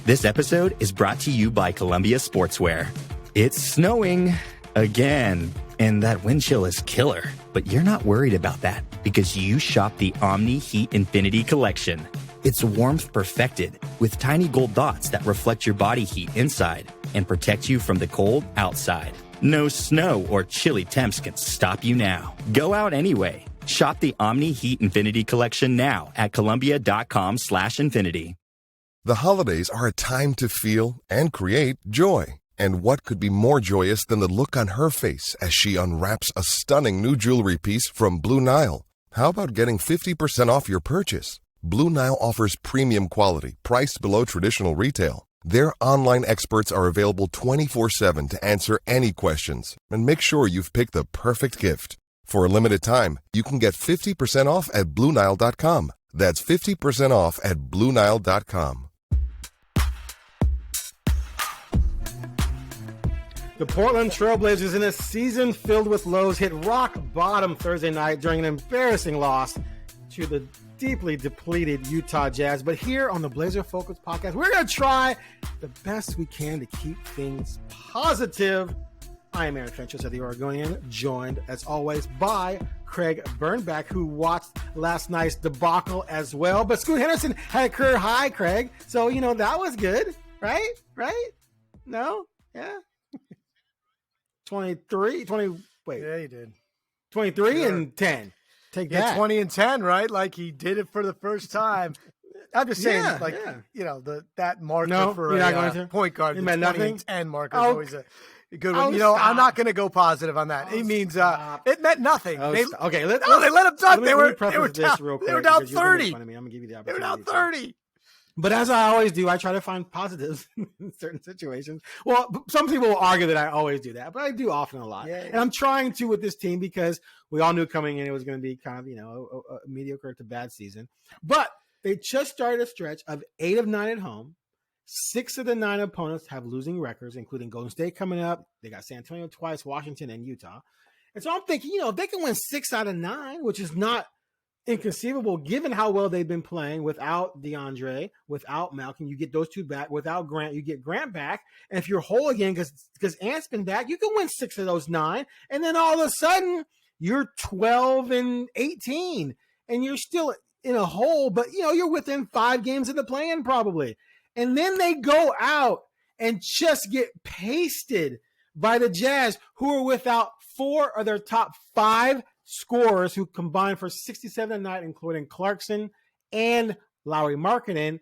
This episode is brought to you by Columbia Sportswear. It's snowing again, and that wind chill is killer. But you're not worried about that because you shop the Omni Heat Infinity Collection. It's warmth perfected with tiny gold dots that reflect your body heat inside and protect you from the cold outside. No snow or chilly temps can stop you now. Go out anyway. Shop the Omni Heat Infinity Collection now at Columbia.com/infinity. The holidays are a time to feel and create joy. And what could be more joyous than the look on her face as she unwraps a stunning new jewelry piece from Blue Nile? How about getting 50% off your purchase? Blue Nile offers premium quality, priced below traditional retail. Their online experts are available 24/7 to answer any questions and make sure you've picked the perfect gift. For a limited time, you can get 50% off at BlueNile.com. That's 50% off at BlueNile.com. The Portland Trailblazers, in a season filled with lows, hit rock bottom Thursday night during an embarrassing loss to the deeply depleted Utah Jazz. But here on the Blazer Focus podcast, we're going to try the best we can to keep things positive. I am Aaron Fentress of the Oregonian, joined as always by Craig Birnbach, who watched last night's debacle as well. But Scoot Henderson had a career high, Craig. So, that was good, right? Right? No? Yeah. 23, 20, wait. Yeah, he did. 23 and 10. Take that. 20 and 10, right? Like he did it for the first time. I'm just saying, that marker for a point guard, the 20 and 10 marker is always a good one. I'm not going to go positive on that. It means it meant nothing. They let him dunk. They were down 30. I'm going to give you the opportunity. They were down 30. But as I always do, I try to find positives in certain situations. Well, some people will argue that I always do that, but I do often a lot. Yeah. And I'm trying to with this team because we all knew coming in it was going to be kind of, a mediocre to bad season. But they just started a stretch of 8 of 9 at home. 6 of the 9 opponents have losing records, including Golden State coming up. They got San Antonio twice, Washington, and Utah. And so I'm thinking, if they can win 6 out of 9, which is not inconceivable given how well they've been playing without Deandre, without Malcolm. You get those two back. Without Grant, you get Grant back. And if you're whole again, because Ant's been back, you can win 6 of those 9. And then all of a sudden, you're 12 and 18. And you're still in a hole, but, you're within 5 games of the play-in probably. And then they go out and just get pasted by the Jazz, who are without 4 of their top 5 scorers who combined for 67 a night, including Clarkson and Lauri Markkanen.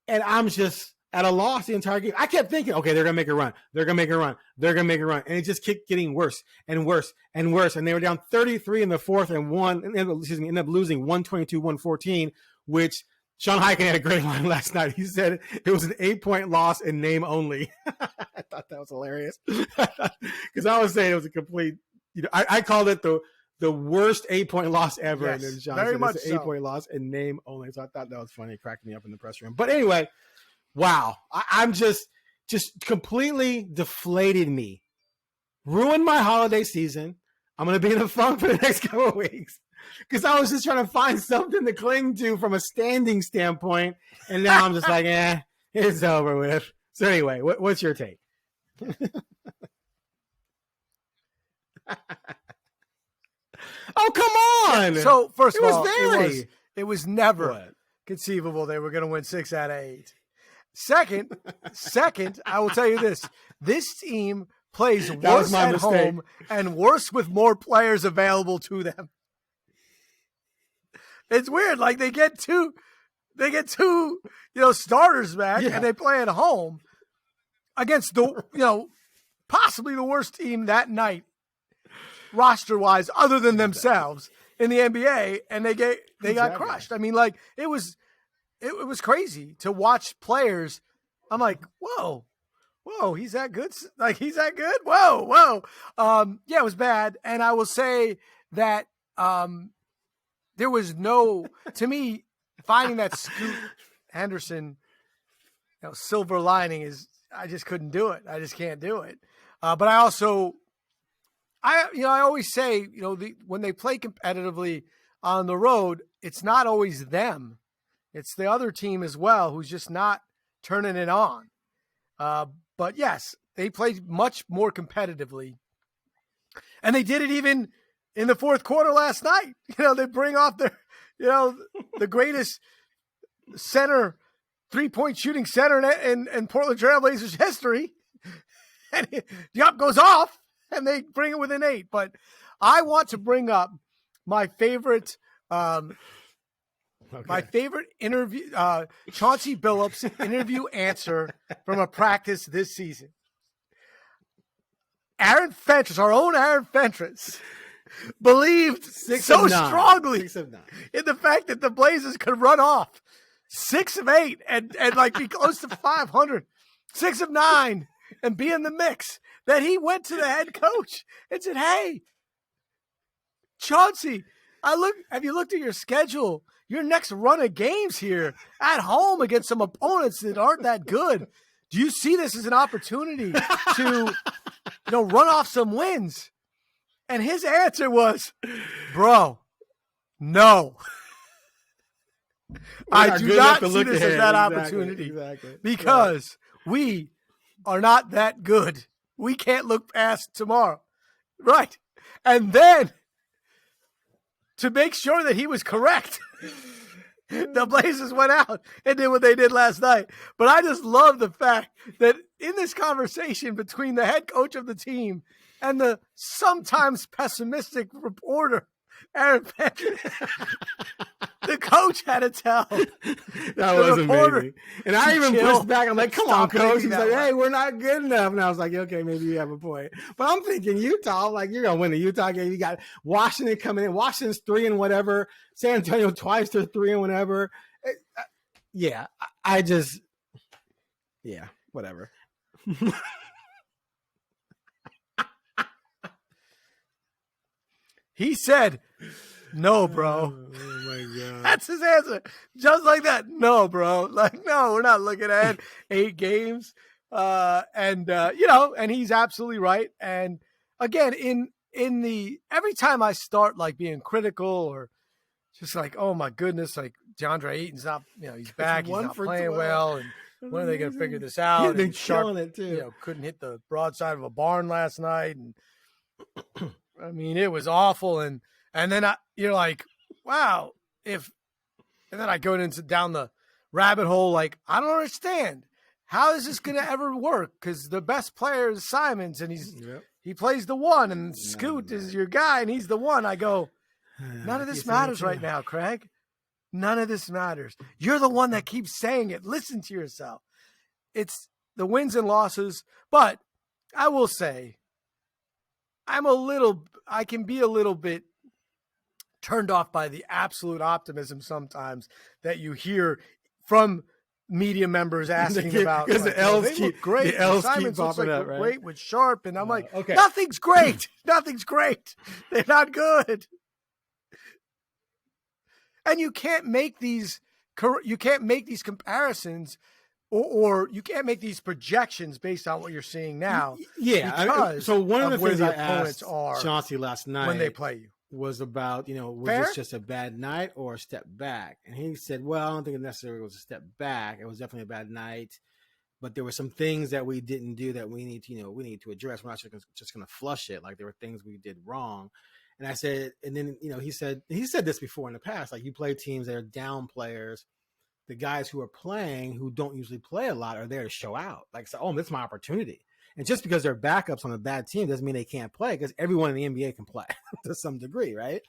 And I'm just at a loss the entire game. I kept thinking, okay, they're going to make a run. They're going to make a run. They're going to make a run. And it just kept getting worse and worse and worse. And they were down 33 in the fourth and ended up losing 122-114, which Sean Highkin had a great line last night. He said it was an 8-point loss in name only. I thought that was hilarious. Because I was saying it was a complete, I called it the worst 8-point loss ever. Yes, and then John very said much it's an 8-point loss in name only. So I thought that was funny. It cracked me up in the press room. But anyway, wow. I'm just completely deflated me. Ruined my holiday season. I'm going to be in a funk for the next couple of weeks. Because I was just trying to find something to cling to from a standing standpoint. And now I'm just like, it's over with. So anyway, what's your take? Oh, come on. So, first of all, it was never conceivable they were going to win 6 out of 8. Second, I will tell you this. This team plays worse at home and worse with more players available to them. It's weird. Like they get two, starters back and they play at home against the, possibly the worst team that night, roster-wise, other than themselves in the NBA, and they got crushed. I mean, like it was crazy to watch players. I'm like, whoa, he's that good. Like he's that good. Whoa. Yeah, it was bad, and I will say that there was to me, finding that Scoot Henderson, silver lining is I just couldn't do it. I just can't do it. But I also. I always say, when they play competitively on the road, it's not always them. It's the other team as well who's just not turning it on. But yes, they played much more competitively. And they did it even in the fourth quarter last night. They bring off their, the greatest center, 3-point shooting center in Portland Trailblazers history. And the up goes off, and they bring it within 8. But I want to bring up my favorite interview, Chauncey Billups interview answer from a practice this season. Aaron Fentress, our own Aaron Fentress, believed so strongly in the fact that the Blazers could run off 6 of 8 and like be close to 500, 6 of 9 and be in the mix, that he went to the head coach and said, "Hey, Chauncey, have you looked at your schedule? Your next run of games here at home against some opponents that aren't that good. Do you see this as an opportunity to, run off some wins?" And his answer was, "Bro, no. I do not see this as that opportunity because we are not that good. We can't look past tomorrow." Right. And then, to make sure that he was correct, the Blazers went out and did what they did last night. But I just love the fact that in this conversation between the head coach of the team and the sometimes pessimistic reporter, Aaron Fentress, the coach had to tell that was reporter, amazing. And I even pushed back. I'm like, "Come on, coach." He's like, "Hey, we're not good enough." And I was like, "Okay, maybe you have a point." But I'm thinking Utah, like, you're going to win the Utah game. You got Washington coming in. Washington's 3 and whatever. San Antonio twice, they're 3 and whatever. Whatever. He said, "No, bro." Oh my God. That's his answer. Just like that. "No, bro." Like, no, we're not looking at 8 games. And he's absolutely right. And again, in the, every time I start like being critical or just like, oh my goodness, like Deandre Ayton's not, he's back, he's not playing well. And when are they going to figure this out? They're killing it too. Couldn't hit the broadside of a barn last night. And I mean, it was awful. And then you're like, wow, and then I go down the rabbit hole. Like, I don't understand. How is this going to ever work? Because the best player is Simons, and he plays the 1, and Scoot is your guy, and he's the 1. I go, none of this matters right now, Craig. None of this matters. You're the one that keeps saying it. Listen to yourself. It's the wins and losses. But I will say, I can be a little bit turned off by the absolute optimism sometimes that you hear from media members asking about, because the L's keep great. The L's Simons keep popping up, right? Great with Sharp, and I'm like, okay, nothing's great. Nothing's great. They're not good. And you can't make these comparisons, or you can't make these projections based on what you're seeing now. Yeah. So one of the things I asked are Chauncey last night when they play you was about, was Fair? this just a bad night or a step back? And he said, well, I don't think it necessarily was a step back. It was definitely a bad night, but there were some things that we didn't do that we need to address. We're not just going to flush it. Like, there were things we did wrong. And I said, and then, he said this before in the past, like, you play teams that are down players. The guys who are playing, who don't usually play a lot, are there to show out. Like, so, this is my opportunity. And just because they're backups on a bad team doesn't mean they can't play, because everyone in the NBA can play to some degree, right?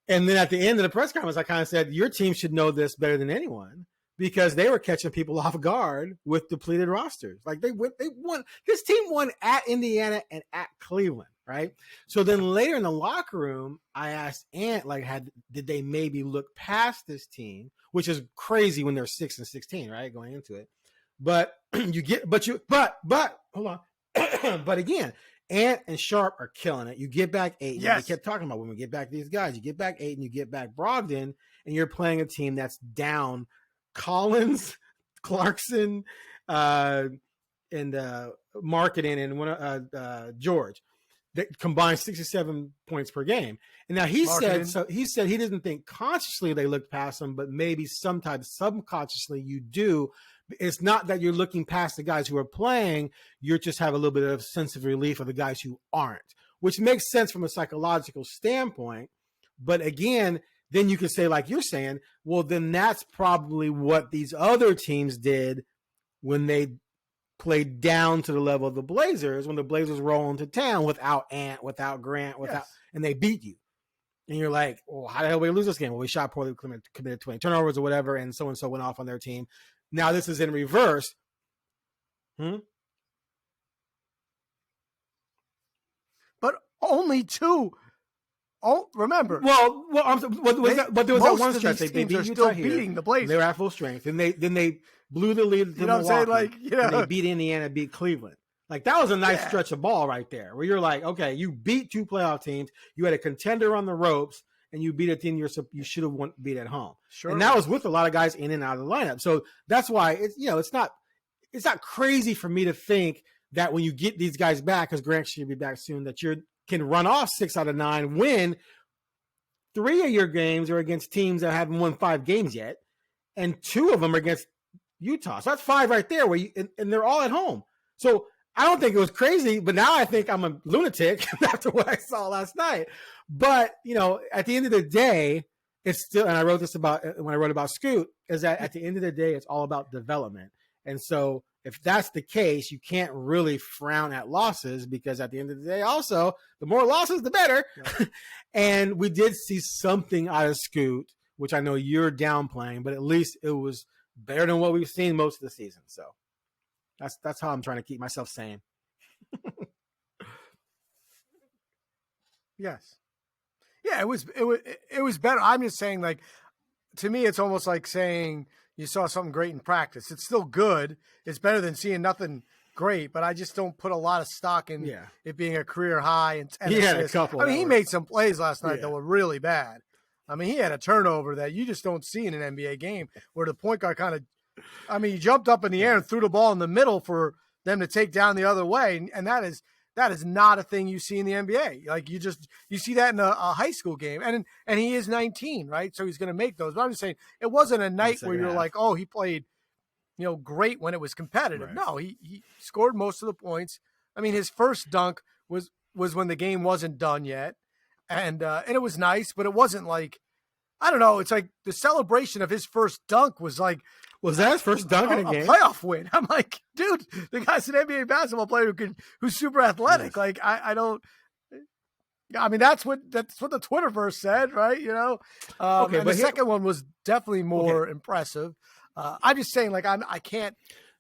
And then at the end of the press conference, I kind of said, your team should know this better than anyone, because they were catching people off guard with depleted rosters. Like, they won. This team won at Indiana and at Cleveland, right? So then later in the locker room, I asked Ant, like, did they maybe look past this team, which is crazy when they're 6-16, right, going into it. But hold on. But again, Ant and Sharp are killing it. You get back Ayton. Yes. We kept talking about when we get back these guys. You get back Ayton, you get back Brogdon, and you're playing a team that's down Collins, Clarkson, and Marketing, and George. That combined 67 points per game. And now he said he doesn't think consciously they looked past them, but maybe sometimes subconsciously you do, It's not that you're looking past the guys who are playing. You just have a little bit of sense of relief of the guys who aren't, which makes sense from a psychological standpoint. But again, then you can say, like you're saying, well, then that's probably what these other teams did when they played down to the level of the Blazers, when the Blazers roll into town without Ant, without Grant, and they beat you. And you're like, well, how the hell did we lose this game? Well, we shot poorly, committed 20 turnovers or whatever, and so went off on their team. Now this is in reverse. But only 2. Oh, remember. But there was that one stretch. They beat Utah beating the Blazers. They were at full strength. Then they blew the lead to Milwaukee. And they beat Indiana, beat Cleveland. Like, that was a nice stretch of ball right there, where you're like, okay, you beat 2 playoff teams. You had a contender on the ropes, and you beat a team you should have beat at home. Sure. And that was with a lot of guys in and out of the lineup. So that's why it's not crazy for me to think that when you get these guys back, because Grant should be back soon, that you can run off 6 out of 9, win 3 of your games are against teams that haven't won 5 games yet, and 2 of them are against Utah. So that's 5 right there, and they're all at home. So I don't think it was crazy, but now I think I'm a lunatic after what I saw last night. But, at the end of the day, it's still, and I wrote this about when I wrote about Scoot, is that at the end of the day, it's all about development. And so if that's the case, you can't really frown at losses, because at the end of the day, also, the more losses, the better. Yeah. And we did see something out of Scoot, which I know you're downplaying, but at least it was better than what we've seen most of the season. So that's how I'm trying to keep myself sane. Yes. Yeah, it was better. I'm just saying, like, to me, it's almost like saying you saw something great in practice. It's still good. It's better than seeing nothing great, but I just don't put a lot of stock in it being a career high. And he had a couple. I mean, he made some plays last night that were really bad. I mean, he had a turnover that you just don't see in an NBA game, where the point guard he jumped up in the air and threw the ball in the middle for them to take down the other way. And that is not a thing you see in the NBA. Like, you see that in a high school game, and he is 19, right? So he's going to make those. But I'm just saying, it wasn't a night where you're like, oh, he played, great when it was competitive. Right. No, he scored most of the points. I mean, his first dunk was when the game wasn't done yet, and it was nice, but it wasn't like, I don't know. It's like the celebration of his first dunk was like, was that his first dunk in a game? Playoff win. I'm like, dude, the guy's an NBA basketball player who's super athletic. Yes. Like, I don't. I mean, that's what the Twitterverse said, right? Okay, and the second one was definitely more impressive. I'm just saying, like, I can't.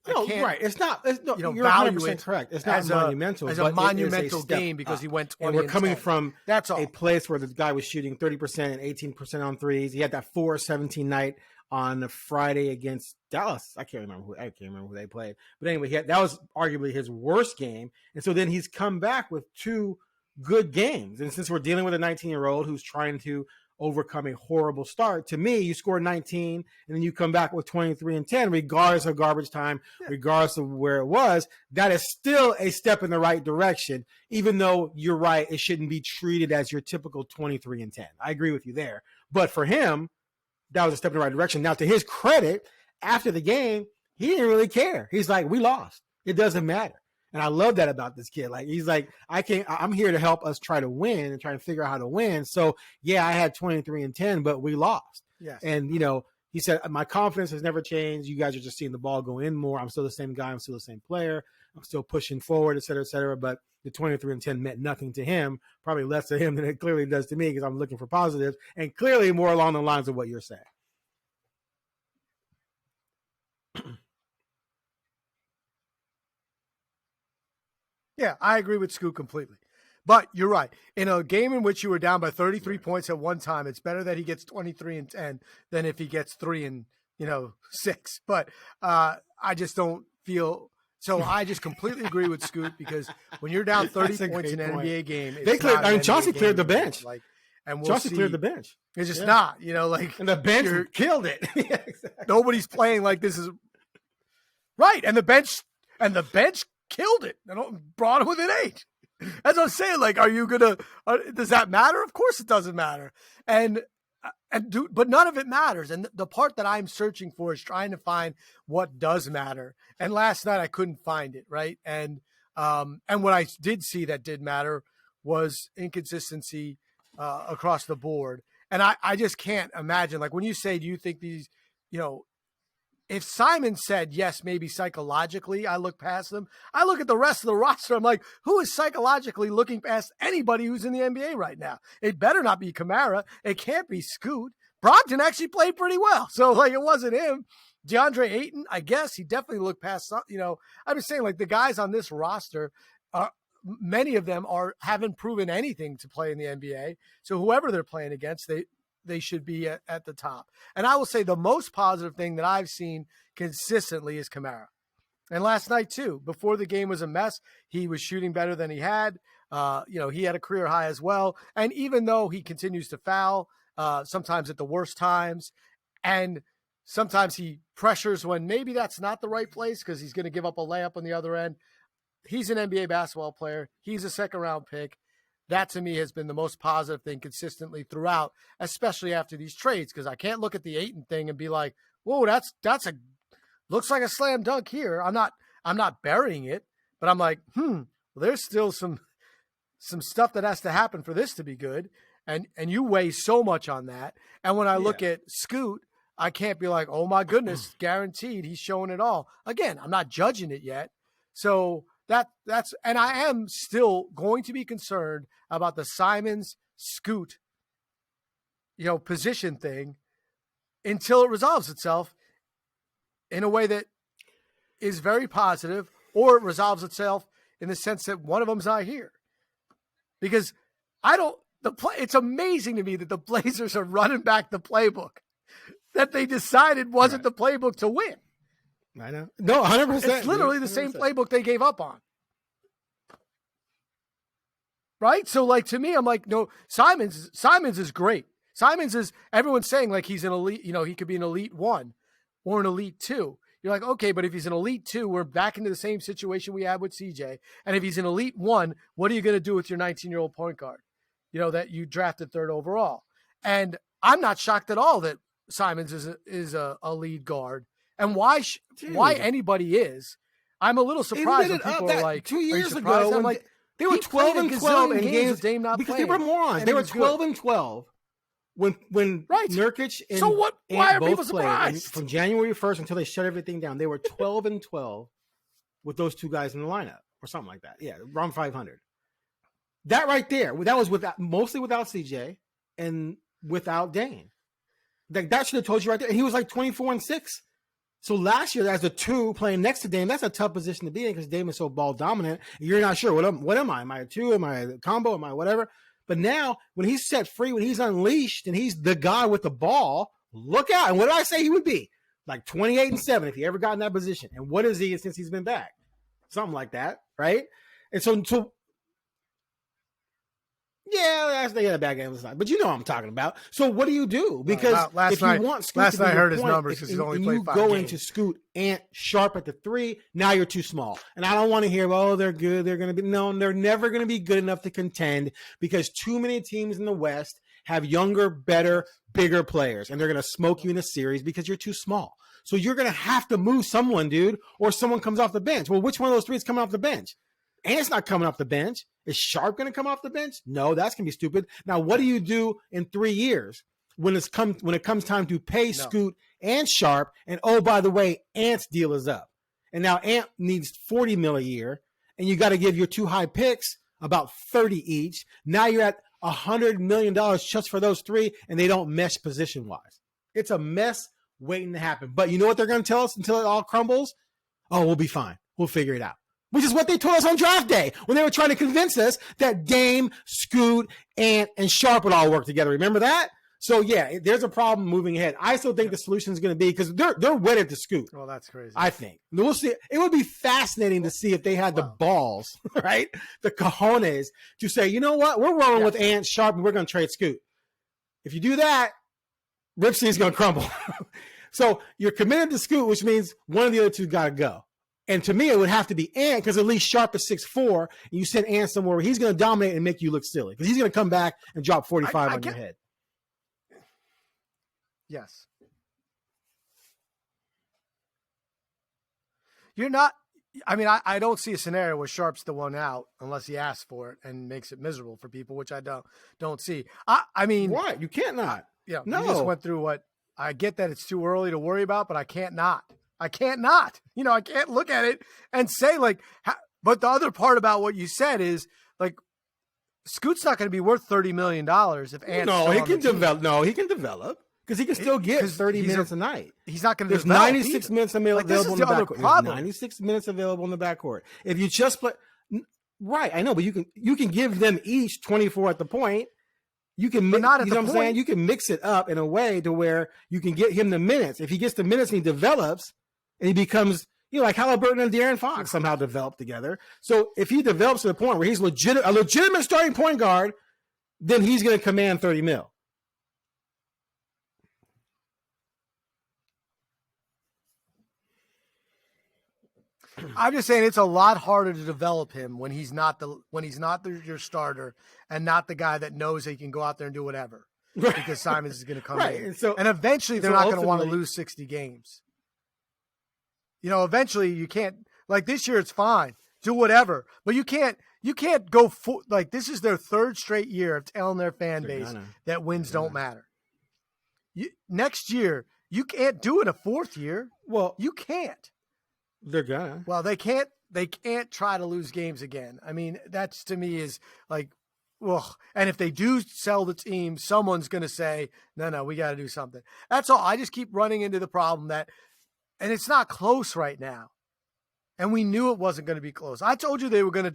Right. It's not. You're 100% correct. It's not monumental. As a monumental game, because he went 20. And we're coming from that's all. A place where the guy was shooting 30% and 18% on threes. He had that 4-17 night on a Friday against Dallas. I can't remember who they played. But anyway, that was arguably his worst game. And so then he's come back with 2 good games. And since we're dealing with a 19-year-old who's trying to overcome a horrible start, to me, you score 19 and then you come back with 23 and 10, regardless of garbage time, regardless of where it was. That is still a step in the right direction, even though you're right, it shouldn't be treated as your typical 23 and 10. I agree with you there. But for him, that was a step in the right direction. Now, to his credit, after the game, he didn't really care. He's like, we lost. It doesn't matter. And I love that about this kid. Like, he's like, I'm here to help us try to win and try to figure out how to win. So yeah, I had 23 and 10, but we lost. Yes. And, he said, my confidence has never changed. You guys are just seeing the ball go in more. I'm still the same guy. I'm still the same player. I'm still pushing forward, et cetera, et cetera. But the 23 and 10 meant nothing to him, probably less to him than it clearly does to me, because I'm looking for positives, and clearly more along the lines of what you're saying. Yeah, I agree with Scoot completely. But you're right. In a game in which you were down by 33 points at one time, it's better that he gets 23 and 10 than if he gets 3 and 6. But I just don't feel – so I just completely agree with Scoot, because when you're down 30 points in an NBA game, Chauncey cleared the bench. And Chauncey cleared the bench. It's just not, and the bench killed it. Yeah, exactly. Nobody's playing like this is right. And the bench killed it and brought it within 8. As I'm saying, like, are you going to, does that matter? Of course it doesn't matter. And but none of it matters. And the part that I'm searching for is trying to find what does matter. And last night I couldn't find it. Right. And what I did see that did matter was inconsistency across the board. And I just can't imagine, like when you say, do you think these, if Simon said, yes, maybe psychologically, I look past them. I look at the rest of the roster. I'm like, who is psychologically looking past anybody who's in the NBA right now? It better not be Kamara. It can't be Scoot. Brogdon actually played pretty well. So, like, it wasn't him. Deandre Ayton, I guess he definitely looked past some, I'm just saying, like, the guys on this roster, many of them haven't proven anything to play in the NBA. So whoever they're playing against, they should be at the top. And I will say the most positive thing that I've seen consistently is Kamara. And last night too, before the game was a mess, he was shooting better than he had. He had a career high as well. And even though he continues to foul, sometimes at the worst times, and sometimes he pressures when maybe that's not the right place because he's going to give up a layup on the other end. He's an NBA basketball player. He's a second-round pick. That, to me, has been the most positive thing consistently throughout, especially after these trades, because I can't look at the Ayton thing and be like, whoa, looks like a slam dunk here. I'm not burying it, but I'm like, well, there's still some stuff that has to happen for this to be good. And you weigh so much on that. And when I look at Scoot, I can't be like, oh my goodness, guaranteed he's showing it all. Again, I'm not judging it yet. So that's and I am still going to be concerned about the Simons Scoot, position thing until it resolves itself in a way that is very positive, or it resolves itself in the sense that one of them's not here. Because it's amazing to me that the Blazers are running back the playbook that they decided wasn't the playbook to win. I know. No, 100%. It's literally the same playbook they gave up on. Right? So, like, to me, I'm like, no, Simons is great. Simons is, everyone's saying, like, he's an elite, he could be an elite 1 or an elite 2. You're like, okay, but if he's an elite 2, we're back into the same situation we had with CJ. And if he's an elite 1, what are you going to do with your 19-year-old point guard, that you drafted 3rd overall? And I'm not shocked at all that Simons is a lead guard. And why anybody is, I'm a little surprised when people are like, 2 years ago, I'm like, they were 12 and 12 in games with Dame not because playing. they were morons. They were 12 and 12 when Nurkic and why are people both surprised? played from January 1st until they shut everything down. They were 12 and 12 with those two guys in the lineup or something like that. Yeah, around 500. That right there, that was mostly without CJ and without Dame. That should have told you right there. And he was like 24 and 6. So last year, as a 2 playing next to Dame, that's a tough position to be in because Dame is so ball dominant. You're not sure what am I? Am I a 2? Am I a combo? Am I whatever? But now, when he's set free, when he's unleashed, and he's the guy with the ball, look out! And what did I say he would be? Like 28 and 7 if he ever got in that position. And what is he since he's been back? Something like that, right? And so yeah, they had a bad game last night, but you know what I'm talking about. So what do you do? Because if you want Scoot last to be night I heard your his point, numbers because he's only played 5 go games. into Scoot and Sharp at the 3, now you're too small. And I don't want to hear, they're good, they're going to be. No, they're never going to be good enough to contend because too many teams in the West have younger, better, bigger players, and they're going to smoke you in a series because you're too small. So you're going to have to move someone, dude, or someone comes off the bench. Well, which one of those 3 is coming off the bench? Ant's not coming off the bench. Is Sharp going to come off the bench? No, that's going to be stupid. Now, what do you do in 3 years when it comes time to pay Scoot and Sharp? And, oh, by the way, Ant's deal is up. And now Ant needs $40 million a year, and you got to give your 2 high picks about $30 each. Now you're at $100 million just for those 3, and they don't mesh position-wise. It's a mess waiting to happen. But you know what they're going to tell us until it all crumbles? Oh, we'll be fine. We'll figure it out. Which is what they told us on draft day when they were trying to convince us that Dame, Scoot, Ant, and Sharp would all work together. Remember that? So, yeah, there's a problem moving ahead. I still think the solution is going to be because they're wedded to Scoot. Well, that's crazy. I think. We'll see. It would be fascinating to see if they had the balls, right? The cojones to say, you know what? We're rolling with Ant, Sharp, and we're going to trade Scoot. If you do that, Rip City's going to crumble. So you're committed to Scoot, which means one of the other 2 got to go. And to me, it would have to be Ant because at least Sharp is 6'4", and you send Ant somewhere where he's going to dominate and make you look silly because he's going to come back and drop 45 on your head. Yes. You're not. I mean, I don't see a scenario where Sharp's the one out unless he asks for it and makes it miserable for people, which I don't see. I mean, what? You can't not. Yeah, no. You just went through what I get that it's too early to worry about, but I can't not. I can't not. You know, I can't look at it and say like. But the other part about what you said is like, Scoot's not going to be worth $30 million if Ant's no, he can develop. No, he can develop. Because he can still get 30 minutes a night. He's not going to. There's 96 minutes available in the backcourt. There's 96 minutes available in the backcourt. If you just play, right? I know, but you can give them each 24 at the point. You can, but not at you know the what point. I'm saying? You can mix it up in a way to where you can get him the minutes. If he gets the minutes and he develops, and he becomes, you know, like Halliburton and De'Aaron Fox somehow developed together. So if he develops to the point where he's a legitimate starting point guard, then he's going to command 30 mil. I'm just saying it's a lot harder to develop him when he's not your starter and not the guy that knows he can go out there and do whatever, right? Because Simons is going to come in, and eventually they're not going to want to lose 60 games. You know, eventually you can't, like this year it's fine, do whatever, but you can't go like this is their third straight year of telling their fan base that wins don't matter. Next year you can't do it a fourth year. Well, you can't. They're gonna. Well, they can't try to lose games again. I mean, that's to me is like, ugh. And if they do sell the team, someone's going to say, no, we got to do something. That's all. I just keep running into the problem and it's not close right now. And we knew it wasn't going to be close. I told you they were going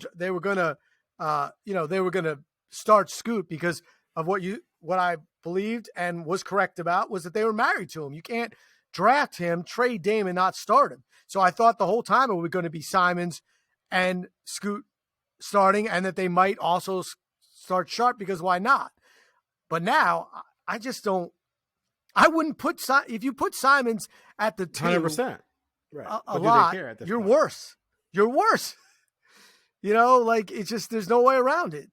to start Scoot because of what I believed and was correct about was that they were married to him. You can't draft him, trade Dame, and not start him. So I thought the whole time it was going to be Simons and Scoot starting, and that they might also start Sharp because why not? But now I just don't. I wouldn't put if you put Simons at the 2, 100%, right? A lot. You're worse. You're worse. You know, like it's just there's no way around it,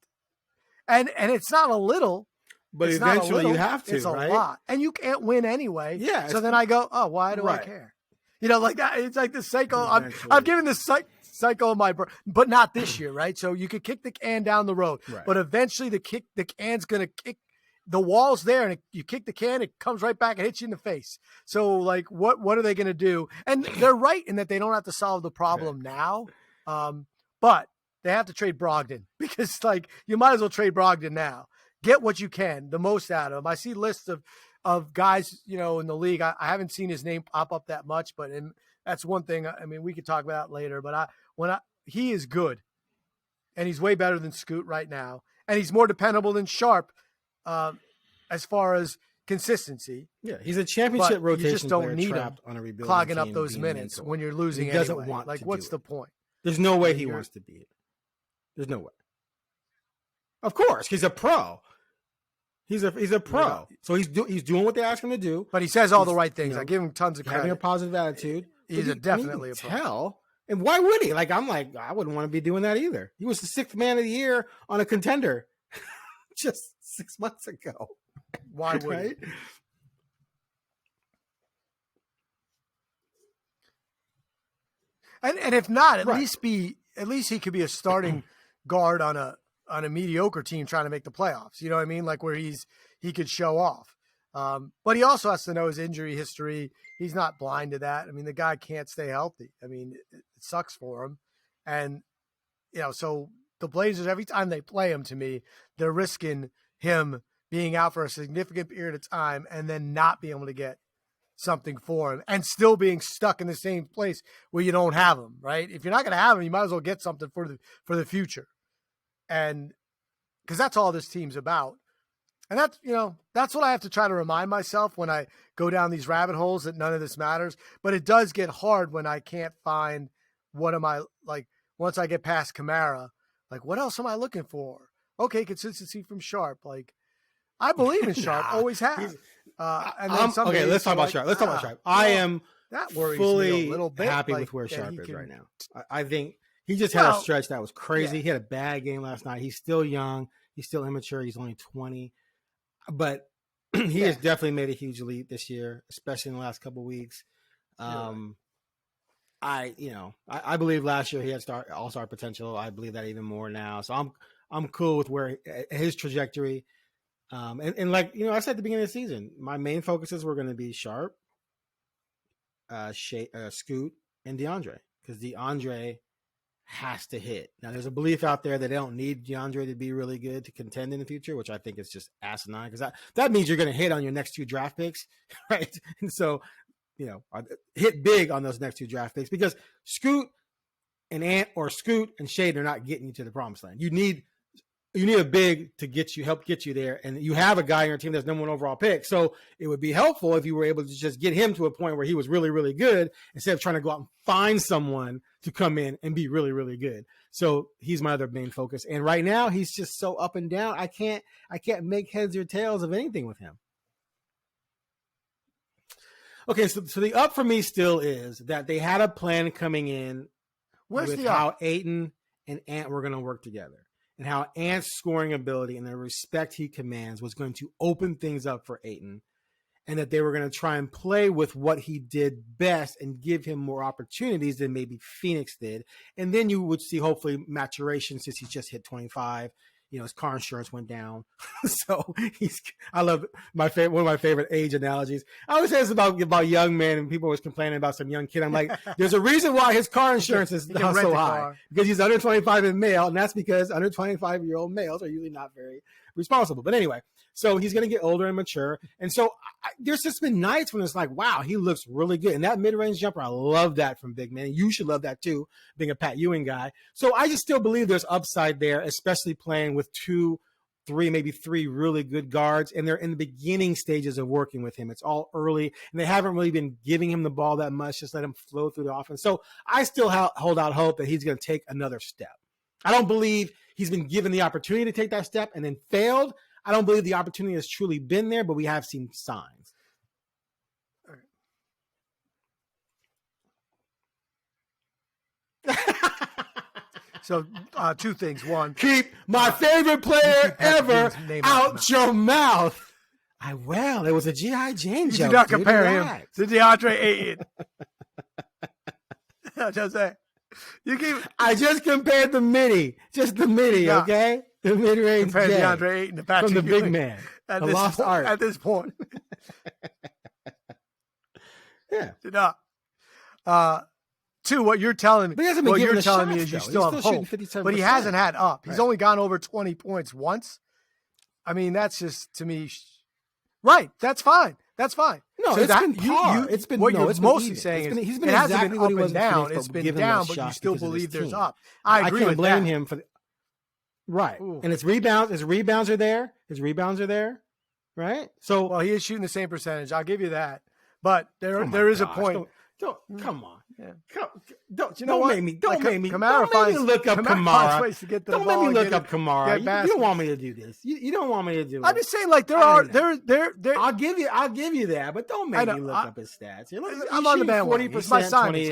and it's not a little. But eventually you have to, it's a right? lot. And you can't win anyway. Yeah. So then I go, oh, why do I care? You know, like that. It's like the cycle. I've given this cycle of my – but not this year, right? So you could kick the can down the road. Right. But eventually the can's going to kick – the wall's there, and you kick the can, it comes right back and hits you in the face. So, like, what are they going to do? And they're right in that they don't have to solve the problem now. But they have to trade Brogdon because, like, you might as well trade Brogdon now. Get what you can, the most out of him. I see lists of guys, you know, in the league. I haven't seen his name pop up that much, but that's one thing. I mean, we could talk about that later. But he is good, and he's way better than Scoot right now, and he's more dependable than Sharp as far as consistency. Yeah, he's a championship rotation. You just don't need him on a rebuilding clogging up those minutes when you're losing. He doesn't anyway. want. Like, to what's do the point? There's no way he wants to be it. There's no way. Of course, he's a pro. He's a pro. Yeah. So he's doing what they ask him to do. But he says all the right things. I give him tons of credit. Having a positive attitude. He's definitely a pro. Tell. And why would he? Like, I'm like, I wouldn't want to be doing that either. He was the 6th man of the year on a contender just 6 months ago. Why would right? he? And if not, at least he could be a starting guard on a mediocre team trying to make the playoffs. You know what I mean? Like where he could show off. But he also has to know his injury history. He's not blind to that. I mean, the guy can't stay healthy. I mean, it sucks for him. And, you know, so the Blazers, every time they play him, to me, they're risking him being out for a significant period of time and then not being able to get something for him and still being stuck in the same place where you don't have him, right? If you're not going to have him, you might as well get something for the future. And because that's all this team's about. And that's, you know, that's what I have to try to remind myself when I go down these rabbit holes, that none of this matters. But it does get hard when I can't find what am I like once I get past Kamara, like what else am I looking for? Okay, consistency from Sharp. Like I believe in Sharp, always have. And then okay, let's talk about Sharp. Let's talk about Sharp. I am that worries fully me a little bit, happy like, with where Sharp is can, right now. I think he just had a stretch that was crazy. Yeah. He had a bad game last night. He's still young. He's still immature. He's only 20. But he has definitely made a huge leap this year, especially in the last couple of weeks. I believe last year he had all-star potential. I believe that even more now. So I'm cool with where his trajectory. And like, I said at the beginning of the season, my main focuses were going to be Sharp, Scoot, and Deandre, because Deandre has to hit. Now, there's a belief out there that they don't need Deandre to be really good to contend in the future, which I think is just asinine, because that means you're going to hit on your next 2 draft picks, right? And so, hit big on those next 2 draft picks, because Scoot and Ant or Scoot and Shade are not getting you to the promised land. You need a big to help get you there, and you have a guy on your team that's number 1 overall pick. So it would be helpful if you were able to just get him to a point where he was really, really good, instead of trying to go out and find someone to come in and be really, really good. So he's my other main focus. And right now he's just so up and down. I can't make heads or tails of anything with him. Okay, so the up for me still is that they had a plan coming in with how Ayton and Ant were going to work together, and how Ant's scoring ability and the respect he commands was going to open things up for Ayton, and that they were going to try and play with what he did best and give him more opportunities than maybe Phoenix did. And then you would see hopefully maturation, since he's just hit 25. His car insurance went down. So I love one of my favorite age analogies. I always say this about young men, and people always complaining about some young kid. I'm like, there's a reason why his car insurance is not so high, because he's under 25 and male. And that's because under 25-year-old males are usually not very responsible. But anyway, so he's going to get older and mature. And so there's just been nights when it's like, wow, he looks really good. And that mid-range jumper, I love that from big men. You should love that too, being a Pat Ewing guy. So I just still believe there's upside there, especially playing with 2, 3, maybe 3 really good guards. And they're in the beginning stages of working with him. It's all early, and they haven't really been giving him the ball that much. Just let him flow through the offense. So I still hold out hope that he's going to take another step. I don't believe he's been given the opportunity to take that step and then failed. I don't believe the opportunity has truly been there, but we have seen signs. All right. So 2 things. One, keep my favorite player ever out your mouth. It was a G.I. Jane joke. You do not compare him to Deandre Ayton. Jose, I just compared the midi. Just the midi, okay? The mid-range compared Deandre Ayton to Patrick from the Ewing big man. At this point. Yeah. Did not. 2, what you're telling me. But he hasn't been what given you're telling shots, me is you though. still have hope. But he hasn't had up. He's only gone over 20 points once. I mean, that's just, to me, right. That's fine. That's fine. No, so it's been par. It's been what you're mostly saying is he's been it hasn't exactly been up and down. It's been down, but you still believe there's up. I agree with that. I can't blame him for right. Ooh. And his rebounds are there. Right? So, well, he is shooting the same percentage. I'll give you that. But there is a point. Don't come on. Yeah. Don't make me look up Kamara. Don't make me look up Kamara. You don't want me to do this. You don't want me to do it. I'm just saying, like there. I'll give you that, but don't make me look up his stats. I'm on the bandwagon. It's my science.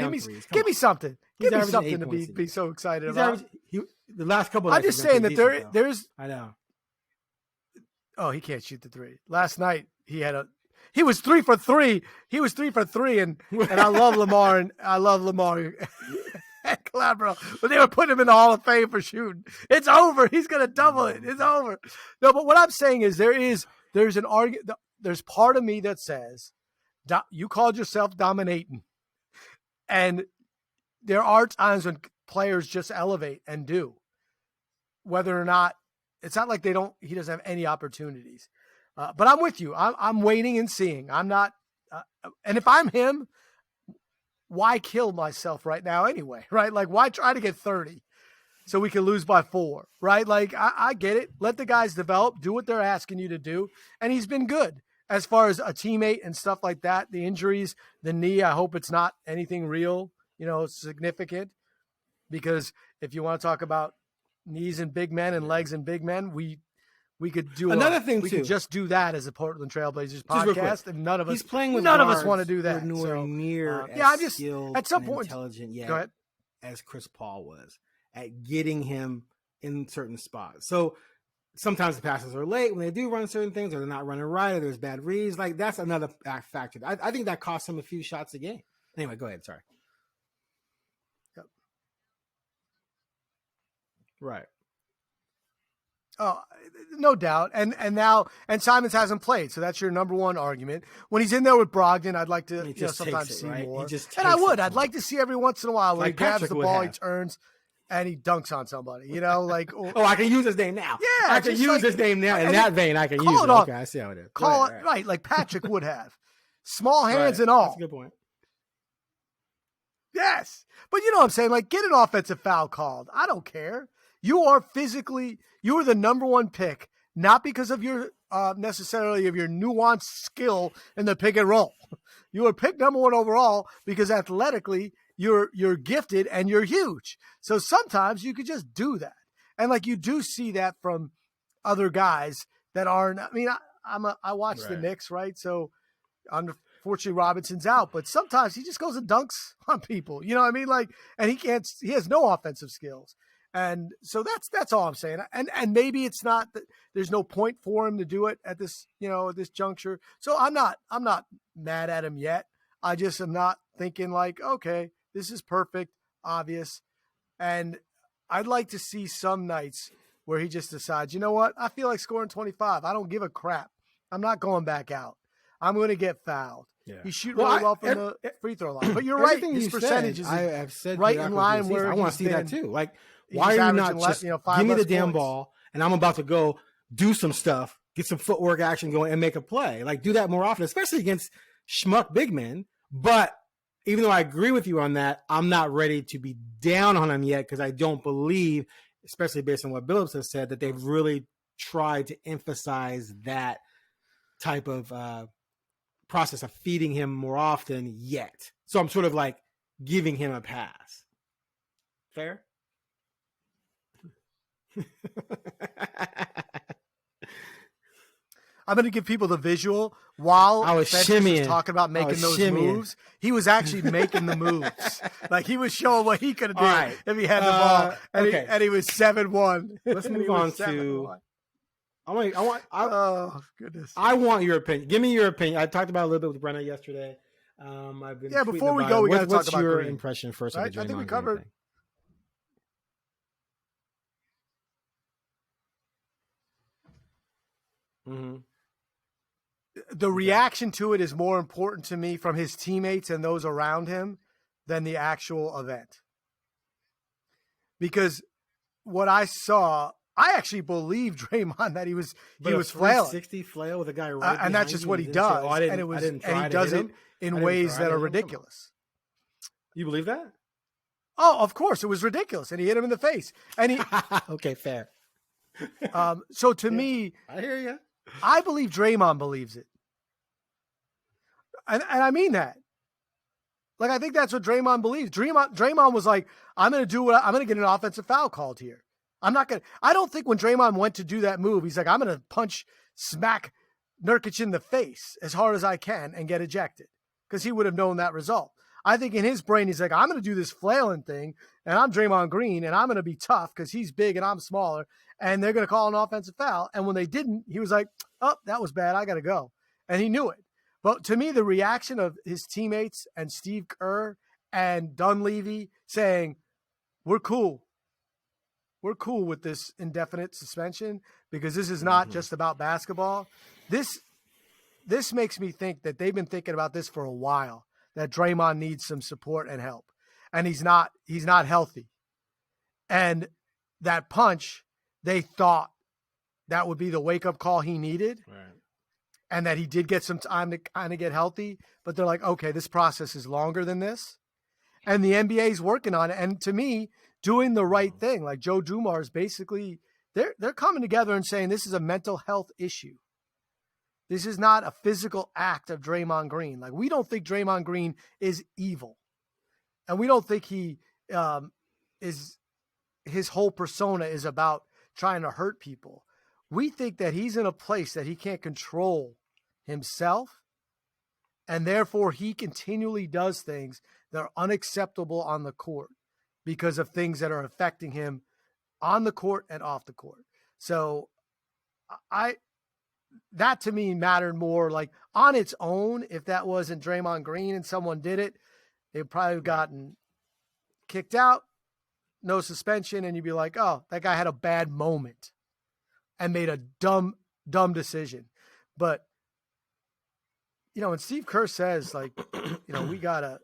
Give me something. Give me something to be so excited about. The last couple. I'm just saying that there's. I know. Oh, he can't shoot the 3. Last night he was 3 for 3. He was 3 for 3, and I love Lamar and Calabro, but they were putting him in the Hall of Fame for shooting. It's over. He's gonna double it. It's over. No, but what I'm saying is there's an argument. There's part of me that says you called yourself dominating, and there are times when players just elevate and do, whether or not it's not like he doesn't have any opportunities. But I'm with you. I'm waiting and seeing. I'm not, and if I'm him, why kill myself right now anyway? Right? Like, why try to get 30 so we can lose by 4? Right? Like, I get it. Let the guys develop, do what they're asking you to do, and he's been good as far as a teammate and stuff like that. The injuries, the knee. I hope it's not anything real, significant, because if you want to talk about knees and big men and legs and big men, we could do another thing. We could just do that as a Portland Trailblazers podcast, and none of us want to do that. Nowhere near I'm just skilled at some point intelligent yet as Chris Paul was at getting him in certain spots. So sometimes the passes are late when they do run certain things, or they're not running right, or there's bad reads. Like that's another factor. I think that costs him a few shots a game. Anyway, go ahead. Sorry. Yep. Right. Oh, no doubt. And Simons hasn't played, so that's your number one argument. When he's in there with Brogdon, I'd like to sometimes see more. I'd like to see every once in a while where he grabs the ball, he turns, and he dunks on somebody. I can use his name now. Yeah, I can use his name now. In that vein, I can use it. Okay, I see how it is. Right, like Patrick would have. Small hands and all. That's a good point. Yes. But you know what I'm saying? Like, get an offensive foul called. I don't care. You are the number one pick, not because of your necessarily of your nuanced skill in the pick and roll. You were picked number one overall because athletically you're gifted and you're huge. So sometimes you could just do that. And like you do see that from other guys that aren't. I mean, I watch the Knicks, right? So unfortunately Robinson's out, but sometimes he just goes and dunks on people. You know what I mean? Like, and he has no offensive skills. And so that's all I'm saying. And maybe it's not that there's no point for him to do it at this, at this juncture. So I'm not mad at him yet. I just am not thinking like, okay, this is perfect, obvious. And I'd like to see some nights where he just decides, you know what? I feel like scoring 25. I don't give a crap. I'm not going back out. I'm going to get fouled. Yeah. He's shooting really well from the free throw line. But you're right. His percentages I've said right in line where I want to see that too. Like, why are you not just give me the damn ball and I'm about to go do some stuff, get some footwork action going and make a play. Like, do that more often, especially against schmuck big men. But even though I agree with you on that, I'm not ready to be down on him yet because I don't believe, especially based on what Billups has said, that they've really tried to emphasize that type of process of feeding him more often yet. So I'm sort of like giving him a pass. Fair? I'm going to give people the visual while I was shimmying. Talking about making those moves. He was actually making the moves. Like he was showing what he could have done if he had the ball. And he was 7-1. Let's move on to. Oh goodness! I want your opinion. Give me your opinion. I talked about it a little bit with Brenna yesterday. I've been before we go, we got to talk about your Green. Impression first. Right? Of the I think we Draymond covered. Thing. Mm-hmm. The reaction to it is more important to me from his teammates and those around him than the actual event. Because what I saw, I actually believe Draymond that he was flailing. 60 flail with a guy right and that's just what he does. And he does it in ways that are ridiculous. You believe that? Oh, of course, it was ridiculous, and he hit him in the face. And he okay, fair. So to me, I hear you. I believe Draymond believes it. And I mean that. Like, I think that's what Draymond believes. Draymond was like, I'm going to get an offensive foul called here. I don't think when Draymond went to do that move, he's like, I'm going to smack Nurkic in the face as hard as I can and get ejected because he would have known that result. I think in his brain, he's like, I'm going to do this flailing thing and I'm Draymond Green and I'm going to be tough because he's big and I'm smaller and they're going to call an offensive foul. And when they didn't, he was like, oh, that was bad. I got to go. And he knew it. But to me, the reaction of his teammates and Steve Kerr and Dunleavy saying, we're cool. We're cool with this indefinite suspension because this is not just about basketball. This makes me think that they've been thinking about this for a while, that Draymond needs some support and help. And he's not healthy. And that punch, they thought that would be the wake-up call he needed. Right. And that he did get some time to kind of get healthy. But they're like, okay, this process is longer than this. And the NBA is working on it. And to me, doing the right thing, like Joe Dumars, basically, they're coming together and saying this is a mental health issue. This is not a physical act of Draymond Green. Like, we don't think Draymond Green is evil. And we don't think he his whole persona is about trying to hurt people. We think that he's in a place that he can't control himself, and therefore he continually does things that are unacceptable on the court because of things that are affecting him on the court and off the court. So that to me mattered more. Like on its own, if that wasn't Draymond Green and someone did it, they'd probably have gotten kicked out, no suspension, and you'd be like, oh, that guy had a bad moment and made a dumb decision. But, when Steve Kerr says, like, we gotta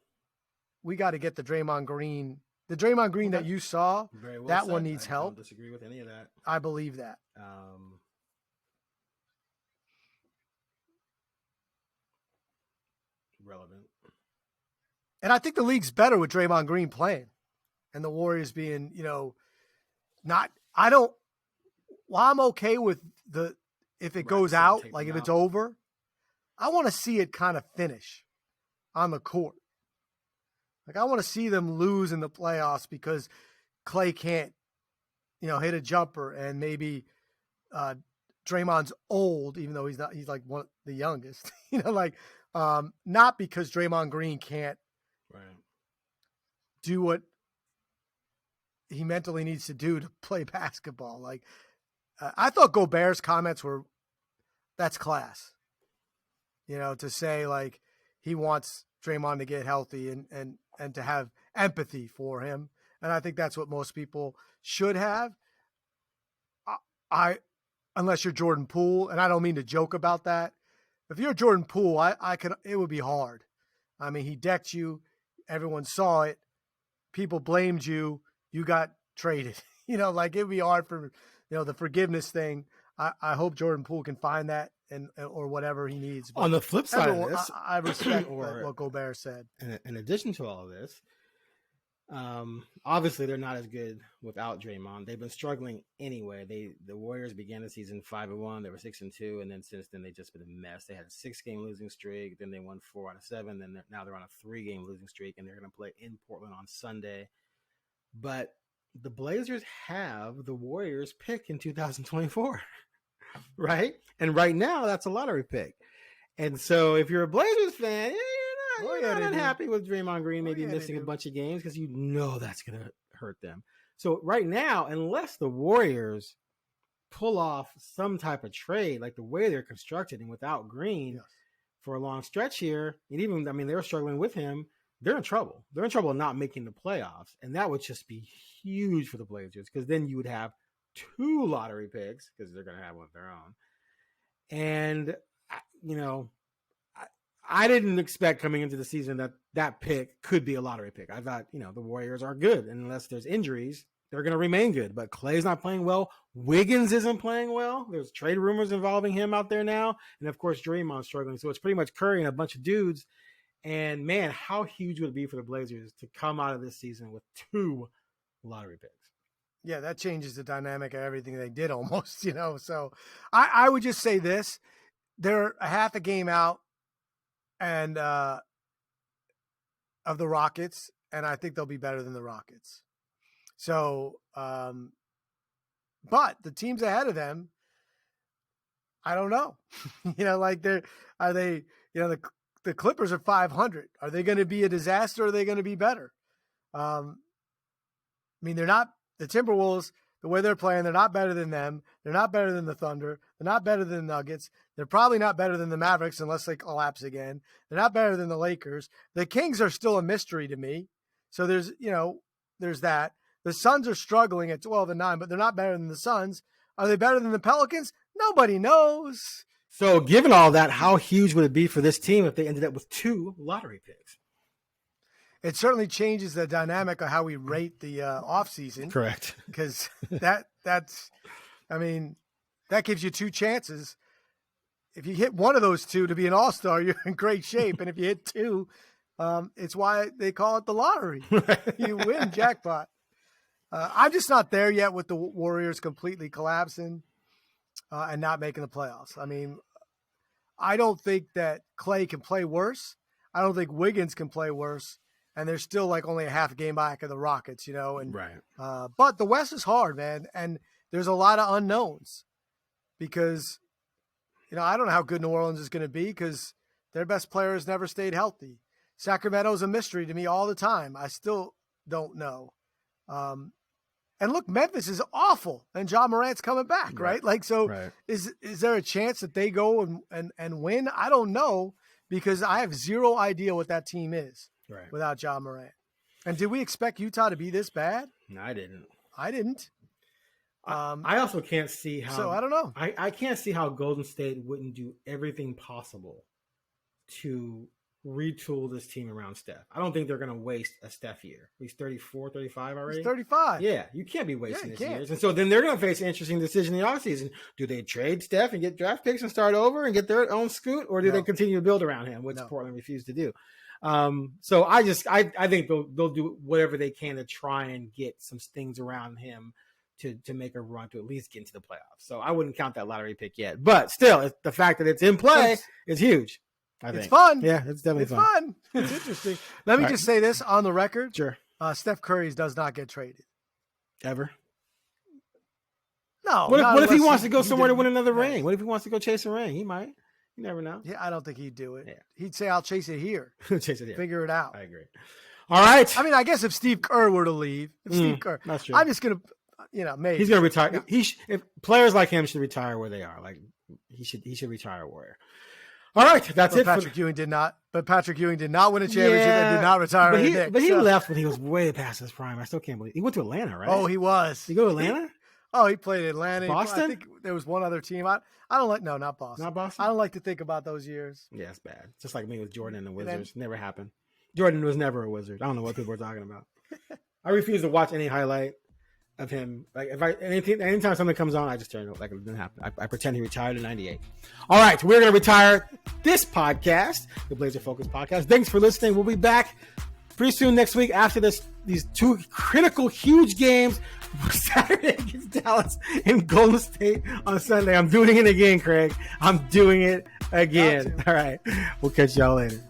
get the Draymond Green that you saw, Very well that said. one needs I help. don't disagree with any of that. I believe that. Relevant. And I think the league's better with Draymond Green playing and the Warriors being, I'm okay with if it goes out, like if it's over, I want to see it kind of finish on the court. Like I want to see them lose in the playoffs because Clay can't, hit a jumper and maybe Draymond's old, even though he's not, he's like the youngest, not because Draymond Green can't do what he mentally needs to do to play basketball. Like I thought Gobert's comments were, that's class, to say like he wants Draymond to get healthy and to have empathy for him. And I think that's what most people should have. Unless you're Jordan Poole, and I don't mean to joke about that. If you're Jordan Poole, it would be hard. I mean, he decked you. Everyone saw it. People blamed you. You got traded. Like it would be hard for, the forgiveness thing. I hope Jordan Poole can find that or whatever he needs. But on the flip side of this, I respect what Gobert said. In addition to all of this, obviously they're not as good without Draymond. They've been struggling anyway. The Warriors began the season 5-1. They were 6-2, and then since then they've just been a mess. They had a 6-game losing streak. Then they won 4 out of 7. Then now they're on a 3-game losing streak, and they're going to play in Portland on Sunday. But the Blazers have the Warriors pick in 2024, right? And right now that's a lottery pick. And so if you're a Blazers fan, you're not unhappy with Draymond Green maybe missing a bunch of games because that's going to hurt them. So right now, unless the Warriors pull off some type of trade, like the way they're constructed and without Green for a long stretch here, and even, they were struggling with him, they're in trouble. They're in trouble not making the playoffs. And that would just be huge for the Blazers because then you would have 2 lottery picks because they're going to have one of their own. And, I didn't expect coming into the season that pick could be a lottery pick. I thought, the Warriors are good. And unless there's injuries, they're going to remain good. But Clay's not playing well. Wiggins isn't playing well. There's trade rumors involving him out there now. And, of course, Draymond's struggling. So it's pretty much Curry and a bunch of dudes. And, man, how huge would it be for the Blazers to come out of this season with 2 lottery picks? Yeah, that changes the dynamic of everything they did almost, So I would just say this. They're a half a game out and of the Rockets, and I think they'll be better than the Rockets. So, but the teams ahead of them, I don't know. The Clippers are 500. Are they going to be a disaster or are they going to be better? They're not the Timberwolves, the way they're playing, they're not better than them. They're not better than the Thunder. They're not better than the Nuggets. They're probably not better than the Mavericks unless they collapse again. They're not better than the Lakers. The Kings are still a mystery to me. So there's that. The Suns are struggling at 12-9, but they're not better than the Suns. Are they better than the Pelicans? Nobody knows. So given all that, how huge would it be for this team if they ended up with 2 lottery picks? It certainly changes the dynamic of how we rate the offseason. Correct. Because that gives you 2 chances. If you hit one of those 2 to be an all-star, you're in great shape. And if you hit 2, it's why they call it the lottery. You win jackpot. I'm just not there yet with the Warriors completely collapsing and not making the playoffs. I don't think that Clay can play worse. I don't think Wiggins can play worse. And they're still like only a half game back of the Rockets, and right. But the West is hard, man. And there's a lot of unknowns because, I don't know how good New Orleans is going to be because their best player has never stayed healthy. Sacramento's a mystery to me all the time. I still don't know. And look, Memphis is awful, and Ja Morant's coming back, right? Like, so is there a chance that they go and win? I don't know, because I have zero idea what that team is without Ja Morant. And did we expect Utah to be this bad? No, I didn't. I also can't see how. So I don't know. I can't see how Golden State wouldn't do everything possible to retool this team around Steph. I don't think they're going to waste a Steph year. He's 34, 35 already. He's 35. Yeah, you can't be wasting his years. And so then they're going to face an interesting decision in the offseason. Do they trade Steph and get draft picks and start over and get their own Scoot, or do they continue to build around him, which Portland refused to do? So I think they'll do whatever they can to try and get some things around him to make a run to at least get into the playoffs. So I wouldn't count that lottery pick yet. But still, the fact that it's in play is huge. I think. It's fun. Yeah, it's definitely fun. It's interesting. Let me just say this on the record. Sure. Steph Curry does not get traded. Ever? No. What if he wants to go somewhere to win another ring? What if he wants to go chase a ring? He might. You never know. Yeah, I don't think he'd do it. Yeah. He'd say, I'll chase it here. Chase it here. Figure it out. I agree. All right. I mean, I guess if Steve Kerr were to leave, that's true. I'm just going to, maybe. He's going to retire. If players like him should retire where they are. Like, he should retire a Warrior. All right, that's it. Patrick Ewing did not. But Patrick Ewing did not win a championship and did not retire. But he left when he was way past his prime. I still can't believe he went to Atlanta, right? Oh, he was. Did he go to Atlanta? He played Atlanta. Boston? I think there was one other team. I don't like. No, not Boston. Not Boston. I don't like to think about those years. Yeah, it's bad. Just like me with Jordan and the Wizards. Never happened. Jordan was never a Wizard. I don't know what people are talking about. I refuse to watch any highlight of him. Like anytime something comes on, I just turn it like it didn't happen. I pretend he retired in '98. All right, we're gonna retire this podcast, the Blazer Focus podcast. Thanks for listening. We'll be back pretty soon next week after these two critical, huge games. Saturday against Dallas and Golden State on Sunday. I'm doing it again, Craig. I'm doing it again. All right, we'll catch y'all later.